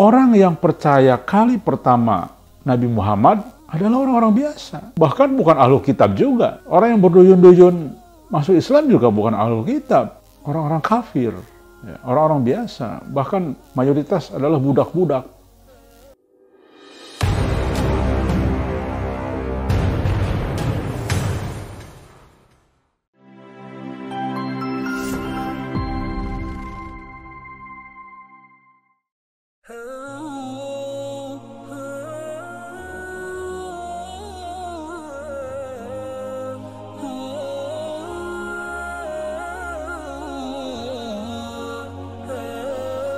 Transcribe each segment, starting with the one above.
orang yang percaya kali pertama Nabi Muhammad adalah orang-orang biasa. Bahkan bukan ahlul kitab juga. Orang yang berduyun-duyun masuk Islam juga bukan ahlul kitab. Orang-orang kafir, ya, orang-orang biasa. Bahkan mayoritas adalah budak-budak.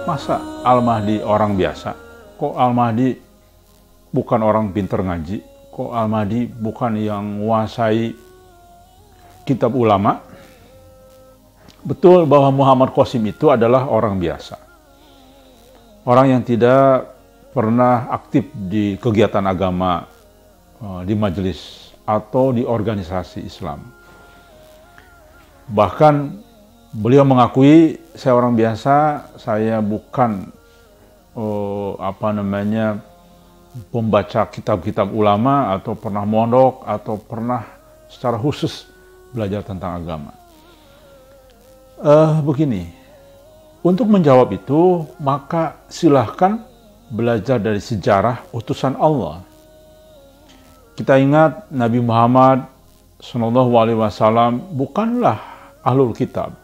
Masa Al-Mahdi orang biasa? Kok Al-Mahdi bukan orang pinter ngaji? Kok Al-Mahdi bukan yang menguasai kitab ulama? Betul bahwa Muhammad Qasim itu adalah orang biasa. Orang yang tidak pernah aktif di kegiatan agama, di majelis atau di organisasi Islam. Bahkan beliau mengakui, saya orang biasa, saya bukan pembaca kitab-kitab ulama atau pernah mondok atau pernah secara khusus belajar tentang agama. Begini, untuk menjawab itu maka silahkan belajar dari sejarah utusan Allah. Kita ingat Nabi Muhammad SAW bukanlah ahlul kitab.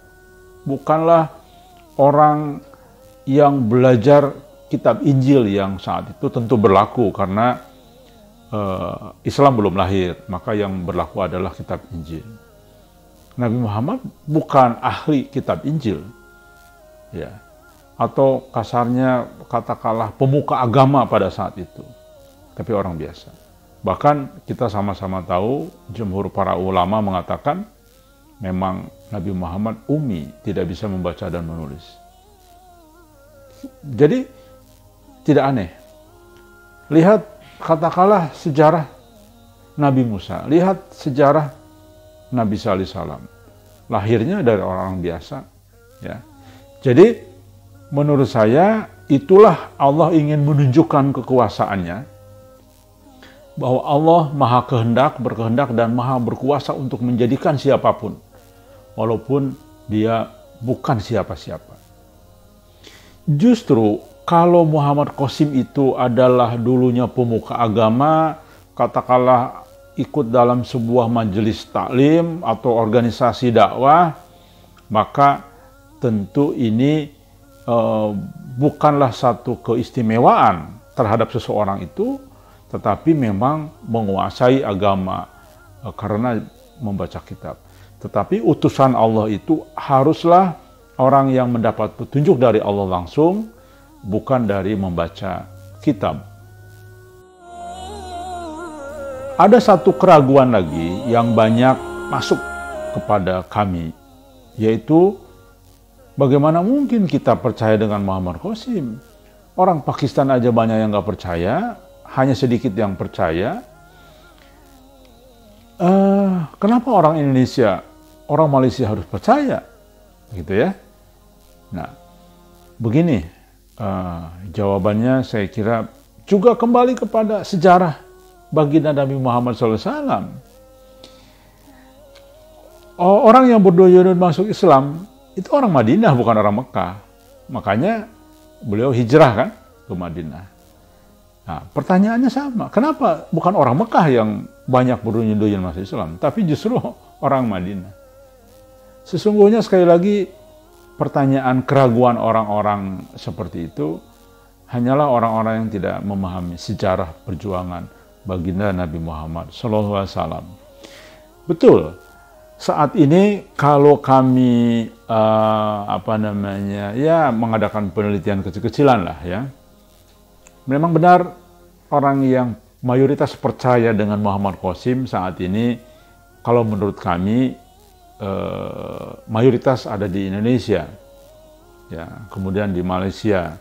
Bukanlah orang yang belajar kitab Injil yang saat itu tentu berlaku karena Islam belum lahir, maka yang berlaku adalah kitab Injil. Nabi Muhammad bukan ahli kitab Injil, ya, atau kasarnya katakanlah pemuka agama pada saat itu, tapi orang biasa. Bahkan kita sama-sama tahu, jumhur para ulama mengatakan memang Nabi Muhammad ummi, tidak bisa membaca dan menulis. Jadi tidak aneh. Lihat katakanlah sejarah Nabi Musa, lihat sejarah Nabi Sallallahu Alaihi Wasallam. Lahirnya dari orang biasa, ya. Jadi menurut saya itulah Allah ingin menunjukkan kekuasaannya, bahwa Allah maha berkehendak dan maha berkuasa untuk menjadikan siapapun, walaupun dia bukan siapa-siapa. Justru kalau Muhammad Qasim itu adalah dulunya pemuka agama, katakanlah ikut dalam sebuah majelis taklim atau organisasi dakwah, maka tentu ini bukanlah satu keistimewaan terhadap seseorang itu, tetapi memang menguasai agama karena membaca kitab. Tetapi utusan Allah itu haruslah orang yang mendapat petunjuk dari Allah langsung, bukan dari membaca kitab. Ada satu keraguan lagi yang banyak masuk kepada kami, yaitu bagaimana mungkin kita percaya dengan Muhammad Qasim? Orang Pakistan aja banyak yang nggak percaya, hanya sedikit yang percaya. Kenapa orang Indonesia, orang Malaysia harus percaya? Gitu ya. Nah, begini jawabannya, saya kira juga kembali kepada sejarah baginda Nabi Muhammad SAW. Orang yang berduyun masuk Islam itu orang Madinah, bukan orang Mekah. Makanya beliau hijrah kan ke Madinah. Nah, pertanyaannya sama, kenapa bukan orang Mekah yang banyak berduyun masuk Islam, tapi justru orang Madinah? Sesungguhnya sekali lagi, pertanyaan keraguan orang-orang seperti itu hanyalah orang-orang yang tidak memahami sejarah perjuangan baginda Nabi Muhammad SAW. Betul, saat ini kalau kami mengadakan penelitian kecil-kecilan lah ya, memang benar orang yang mayoritas percaya dengan Muhammad Qasim saat ini, kalau menurut kami mayoritas ada di Indonesia, ya, kemudian di Malaysia,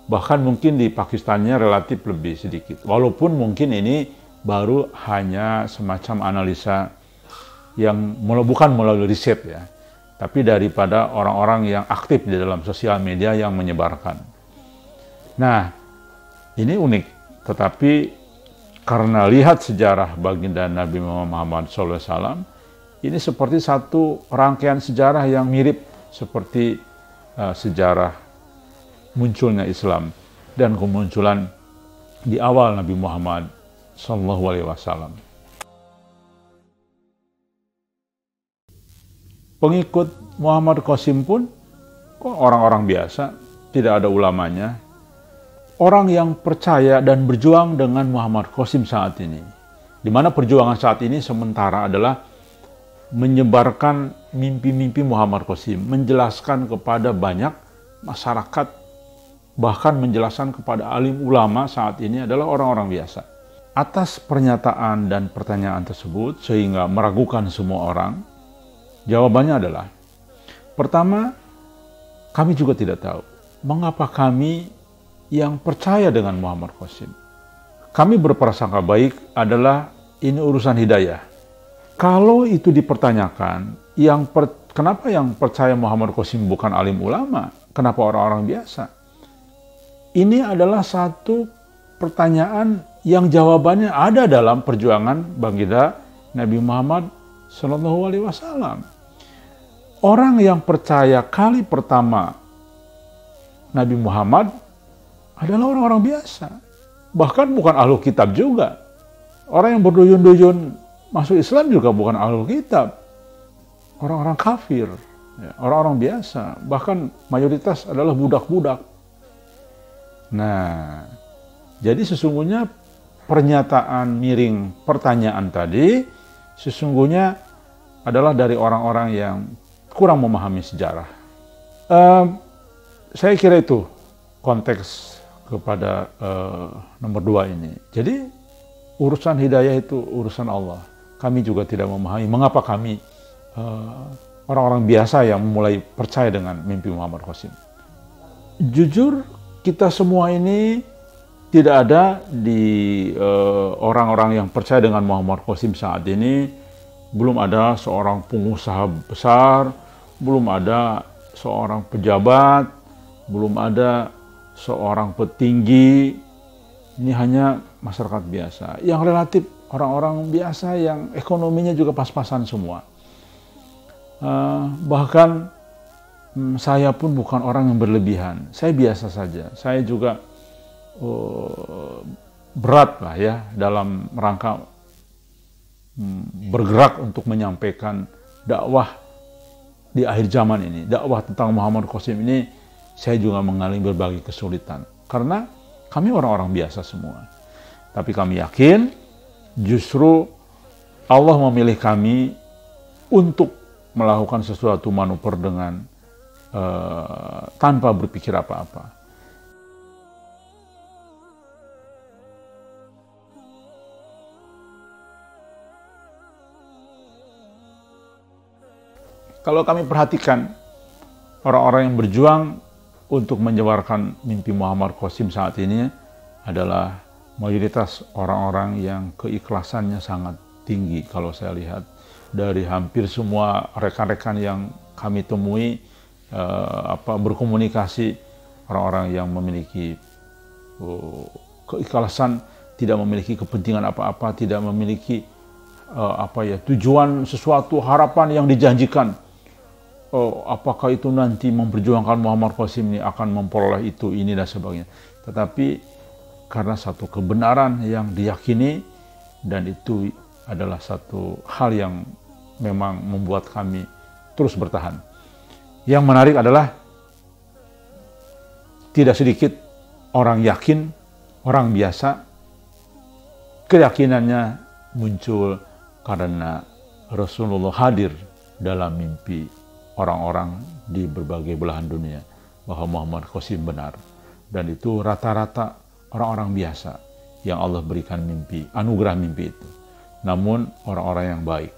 bahkan mungkin di Pakistannya relatif lebih sedikit. Walaupun mungkin ini baru hanya semacam analisa yang bukan melalui riset ya, tapi daripada orang-orang yang aktif di dalam sosial media yang menyebarkan. Nah, Ini unik, tetapi karena lihat sejarah baginda Nabi Muhammad SAW, ini seperti satu rangkaian sejarah yang mirip seperti sejarah munculnya Islam dan kemunculan di awal Nabi Muhammad SAW. Pengikut Muhammad Qasim pun orang-orang biasa, tidak ada ulamanya. Orang yang percaya dan berjuang dengan Muhammad Qasim saat ini. Di mana perjuangan saat ini sementara adalah menyebarkan mimpi-mimpi Muhammad Qasim, menjelaskan kepada banyak masyarakat, bahkan menjelaskan kepada alim ulama saat ini adalah orang-orang biasa. Atas pernyataan dan pertanyaan tersebut sehingga meragukan semua orang, jawabannya adalah, pertama, kami juga tidak tahu mengapa kami yang percaya dengan Muhammad Qasim. Kami berprasangka baik adalah ini urusan hidayah. Kalau itu dipertanyakan, kenapa yang percaya Muhammad Qasim bukan alim ulama? Kenapa orang-orang biasa? Ini adalah satu pertanyaan yang jawabannya ada dalam perjuangan baginda Nabi Muhammad SAW. Orang yang percaya kali pertama Nabi Muhammad adalah orang-orang biasa. Bahkan bukan ahlu kitab juga. Orang yang berduyun-duyun masuk Islam juga bukan ahlu kitab. Orang-orang kafir, orang-orang biasa. Bahkan mayoritas adalah budak-budak. Nah, jadi sesungguhnya pernyataan miring pertanyaan tadi sesungguhnya adalah dari orang-orang yang kurang memahami sejarah. Saya kira itu konteks kepada nomor 2 ini. Jadi urusan hidayah itu urusan Allah. Kami juga tidak memahami mengapa kami orang-orang biasa yang mulai percaya dengan mimpi Muhammad Qasim. Jujur, kita semua ini tidak ada di orang-orang yang percaya dengan Muhammad Qasim saat ini. Belum ada seorang pengusaha besar, belum ada seorang pejabat, belum ada seorang petinggi. Ini hanya masyarakat biasa yang relatif orang-orang biasa yang ekonominya juga pas-pasan semua. Bahkan saya pun bukan orang yang berlebihan, saya biasa saja. Saya juga berat lah ya dalam rangka bergerak untuk menyampaikan dakwah di akhir zaman ini. Dakwah tentang Muhammad Qasim ini saya juga mengalami berbagai kesulitan. Karena kami orang-orang biasa semua. Tapi kami yakin justru Allah memilih kami untuk melakukan sesuatu manuver dengan tanpa berpikir apa-apa. Kalau kami perhatikan orang-orang yang berjuang untuk menyebarkan mimpi Muhammad Qasim saat ini adalah mayoritas orang-orang yang keikhlasannya sangat tinggi. Kalau saya lihat dari hampir semua rekan-rekan yang kami temui berkomunikasi, orang-orang yang memiliki keikhlasan, tidak memiliki kepentingan apa-apa, tidak memiliki tujuan sesuatu, harapan yang dijanjikan. Apakah itu nanti memperjuangkan Muhammad Qasim ini akan memperoleh itu, ini dan sebagainya. Tetapi karena satu kebenaran yang diyakini, dan itu adalah satu hal yang memang membuat kami terus bertahan. Yang menarik adalah tidak sedikit orang yakin, orang biasa, keyakinannya muncul karena Rasulullah hadir dalam mimpi orang-orang di berbagai belahan dunia bahwa Muhammad Qasim benar. Dan itu rata-rata orang-orang biasa yang Allah berikan mimpi, anugerah mimpi itu. Namun orang-orang yang baik.